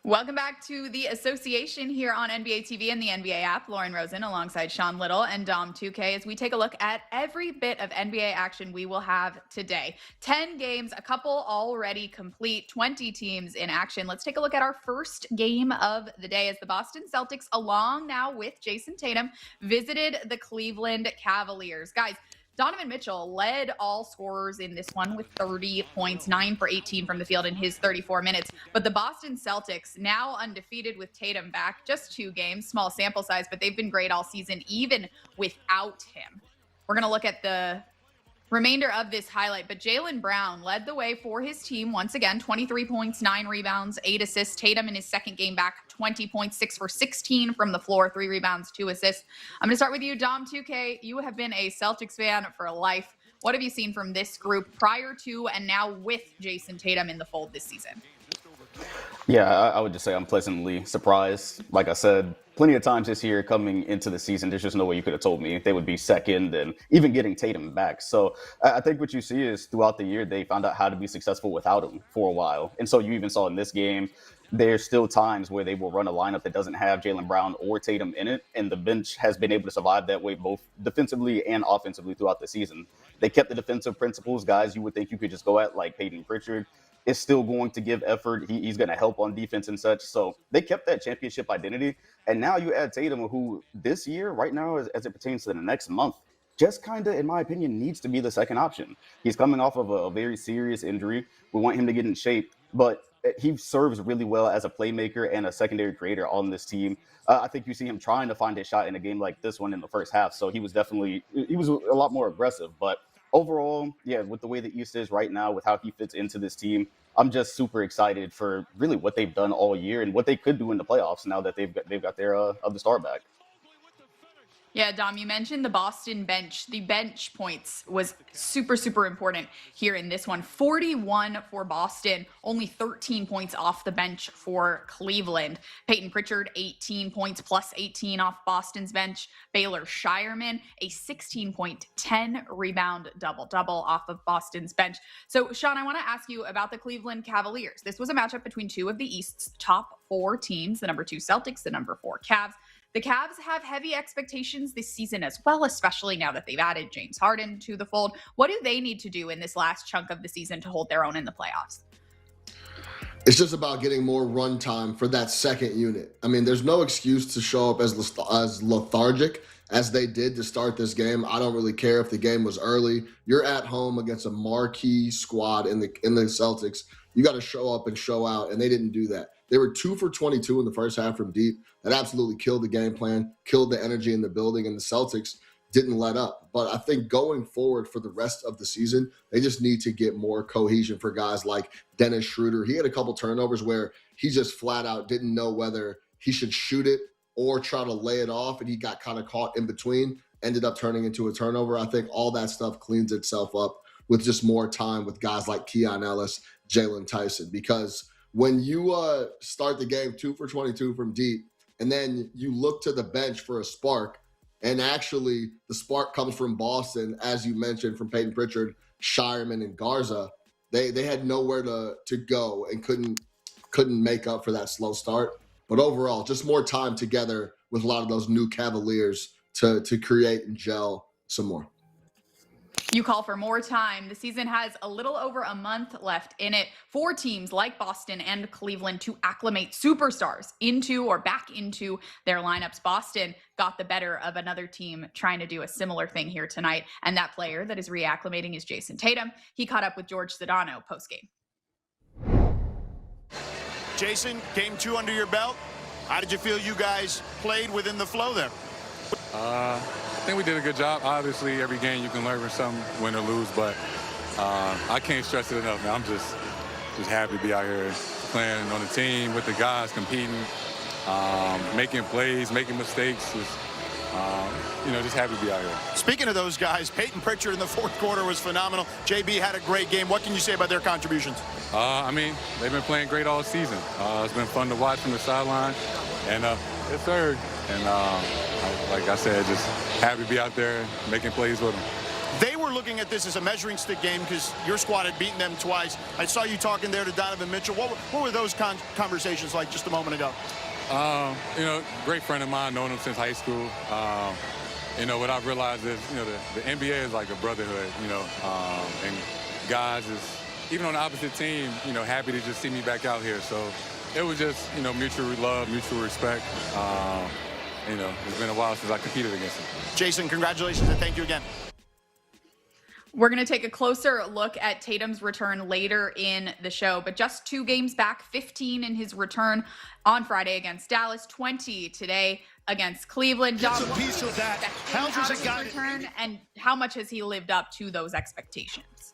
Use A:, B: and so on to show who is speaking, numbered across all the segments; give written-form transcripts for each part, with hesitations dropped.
A: Welcome back to the association here on NBA TV and the NBA app. Lauren Rosen alongside Sean Little and Dom 2K as we take a look at every bit of NBA action we will have today. 10 games, a couple already complete, 20 teams in action. Let's take a look at our first game of the day as the Boston Celtics, along now with Jason Tatum, visited the Cleveland Cavaliers. Guys, Donovan Mitchell led all scorers in this one with 30 points, 9 for 18 from the field in his 34 minutes. But the Boston Celtics, now undefeated with Tatum back, just 2 games, small sample size, but they've been great all season, even without him. We're going to look at the remainder of this highlight, but Jaylen Brown led the way for his team once again, 23 points, 9 rebounds, 8 assists. Tatum in his second game back, 20 points, 6 for 16 from the floor, 3 rebounds, 2 assists. I'm going to start with you, Dom 2K. You have been a Celtics fan for life. What have you seen from this group prior to and now with Jason Tatum in the fold this season?
B: Yeah, I would just say I'm pleasantly surprised. Like I said, plenty of times this year coming into the season, there's just no way you could have told me they would be second and even getting Tatum back. So I think what you see is throughout the year, they found out how to be successful without him for a while. And so you even saw in this game, there's still times where they will run a lineup that doesn't have Jaylen Brown or Tatum in it. And the bench has been able to survive that way, both defensively and offensively throughout the season. They kept the defensive principles, guys you would think you could just go at, like Peyton Pritchard is still going to give effort. He's going to help on defense and such. So they kept that championship identity. And now you add Tatum, who this year, right now, as it pertains to the next month, just kind of, in my opinion, needs to be the second option. He's coming off of a very serious injury. We want him to get in shape, but he serves really well as a playmaker and a secondary creator on this team. I think you see him trying to find his shot in a game like this one in the first half. So he was a lot more aggressive, but overall, yeah, with the way the East is right now, with how he fits into this team, I'm just super excited for really what they've done all year and what they could do in the playoffs now that they've got their of the star back.
A: Yeah, Dom, you mentioned the Boston bench. The bench points was super, super important here in this one. 41 for Boston, only 13 points off the bench for Cleveland. Peyton Pritchard, 18 points plus 18 off Boston's bench. Baylor Shireman, a 16-point, 10-rebound double-double off of Boston's bench. So, Sean, I want to ask you about the Cleveland Cavaliers. This was a matchup between 2 of the East's top 4 teams, the number 2 Celtics, the number 4 Cavs. The Cavs have heavy expectations this season as well, especially now that they've added James Harden to the fold. What do they need to do in this last chunk of the season to hold their own in the playoffs?
C: It's just about getting more run time for that second unit. I mean, there's no excuse to show up as lethargic as they did to start this game. I don't really care if the game was early. You're at home against a marquee squad in the Celtics. You got to show up and show out, and they didn't do that. They were 2 for 22 in the first half from deep. That absolutely killed the game plan, killed the energy in the building, and the Celtics didn't let up. But I think going forward for the rest of the season, they just need to get more cohesion for guys like Dennis Schroeder. He had a couple turnovers where he just flat out didn't know whether he should shoot it or try to lay it off, and he got kind of caught in between, ended up turning into a turnover. I think all that stuff cleans itself up with just more time with guys like Keon Ellis, Jalen Tyson, because when you start the game 2 for 22 from deep, and then you look to the bench for a spark, and actually the spark comes from Boston, as you mentioned, from Peyton Pritchard, Shireman, and Garza, they had nowhere to go and couldn't make up for that slow start. But overall, just more time together with a lot of those new Cavaliers to create and gel some more.
A: You call for more time. The season has a little over a month left in it for teams like Boston and Cleveland to acclimate superstars into or back into their lineups. Boston got the better of another team trying to do a similar thing here tonight. And that player that is reacclimating is Jason Tatum. He caught up with George Sedano postgame.
D: Jason, game 2 under your belt. How did you feel you guys played within the flow there?
E: I think we did a good job. Obviously, every game you can learn from some, win or lose, but I can't stress it enough, man. I'm just happy to be out here playing on the team with the guys, competing, making plays, making mistakes. Just happy to be out here.
D: Speaking of those guys, Peyton Pritchard in the fourth quarter was phenomenal. JB had a great game. What can you say about their contributions?
E: They've been playing great all season. It's been fun to watch from the sideline. And it's third. And like I said, just happy to be out there making plays with them.
D: They were looking at this as a measuring stick game because your squad had beaten them twice. I saw you talking there to Donovan Mitchell. What were those conversations like just a moment ago?
E: Great friend of mine, known him since high school. What I've realized is, the NBA is like a brotherhood, and guys is, even on the opposite team, happy to just see me back out here. So it was just, mutual love, mutual respect. It's been a while since I competed against him.
D: Jason, congratulations and thank you again.
A: We're going to take a closer look at Tatum's return later in the show, but just 2 games back, 15 in his return on Friday against Dallas, 20 today against Cleveland. Dom, what piece of that? How's his return, and how much has he lived up to those expectations?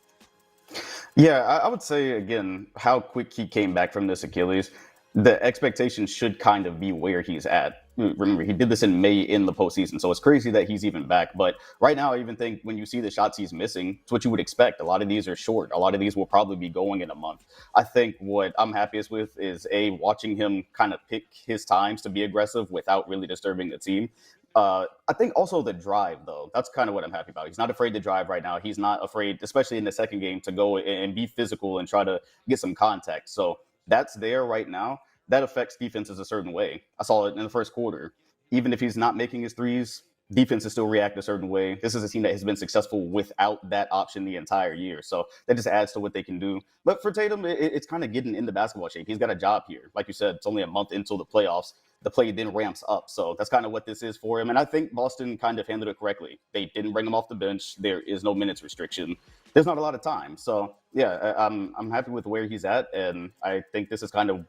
B: Yeah, I would say, again, how quick he came back from this Achilles. The expectation should kind of be where he's at. Remember, he did this in May in the postseason, so it's crazy that he's even back. But right now, I even think when you see the shots he's missing, it's what you would expect. A lot of these are short. A lot of these will probably be going in a month. I think what I'm happiest with is, watching him kind of pick his times to be aggressive without really disturbing the team. I think also the drive, though, that's kind of what I'm happy about. He's not afraid to drive right now. He's not afraid, especially in the second game, to go and be physical and try to get some contact. So that's there right now. That affects defenses a certain way. I saw it in the first quarter. Even if he's not making his threes, defenses still react a certain way. This is a team that has been successful without that option the entire year. So that just adds to what they can do. But for Tatum, it's kind of getting into basketball shape. He's got a job here. Like you said, it's only a month until the playoffs. The play then ramps up. So that's kind of what this is for him. And I think Boston kind of handled it correctly. They didn't bring him off the bench. There is no minutes restriction. There's not a lot of time. So, yeah, I'm happy with where he's at. And I think this is kind of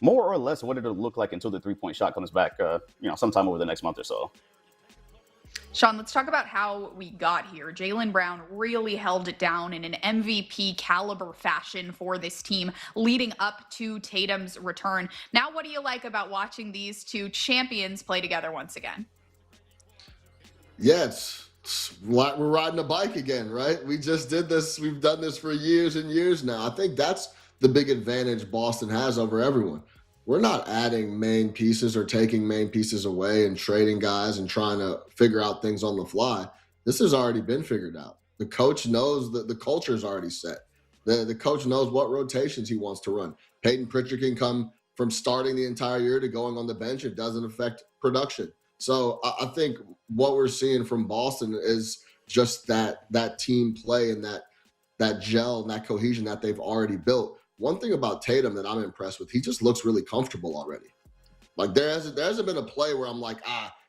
B: more or less what it'll look like until the three-point shot comes back, sometime over the next month or so.
A: Sean, let's talk about how we got here. Jaylen Brown really held it down in an MVP caliber fashion for this team leading up to Tatum's return. Now, what do you like about watching these 2 champions play together once again?
C: Yeah, we're riding a bike again, right? We just did this. We've done this for years and years now. I think that's the big advantage Boston has over everyone. We're not adding main pieces or taking main pieces away and trading guys and trying to figure out things on the fly. This has already been figured out. The coach knows that the culture is already set. The coach knows what rotations he wants to run. Peyton Pritchard can come from starting the entire year to going on the bench. It doesn't affect production. So I think what we're seeing from Boston is just that team play and that gel and that cohesion that they've already built. One thing about Tatum that I'm impressed with, he just looks really comfortable already. Like there hasn't been a play where I'm like,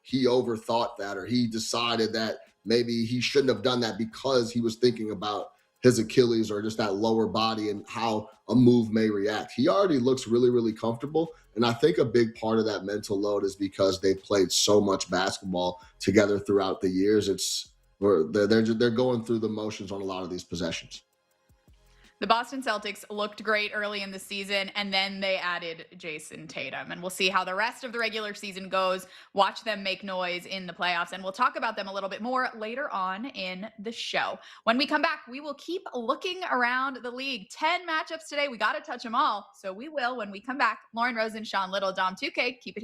C: he overthought that, or he decided that maybe he shouldn't have done that because he was thinking about his Achilles or just that lower body and how a move may react. He already looks really, really comfortable. And I think a big part of that mental load is because they've played so much basketball together throughout the years. They're going through the motions on a lot of these possessions.
A: The Boston Celtics looked great early in the season, and then they added Jason Tatum. And we'll see how the rest of the regular season goes. Watch them make noise in the playoffs, and we'll talk about them a little bit more later on in the show. When we come back, we will keep looking around the league. 10 matchups today. We got to touch them all, so we will when we come back. Lauren Rosen, Sean Little, Dom 2K. Keep it here.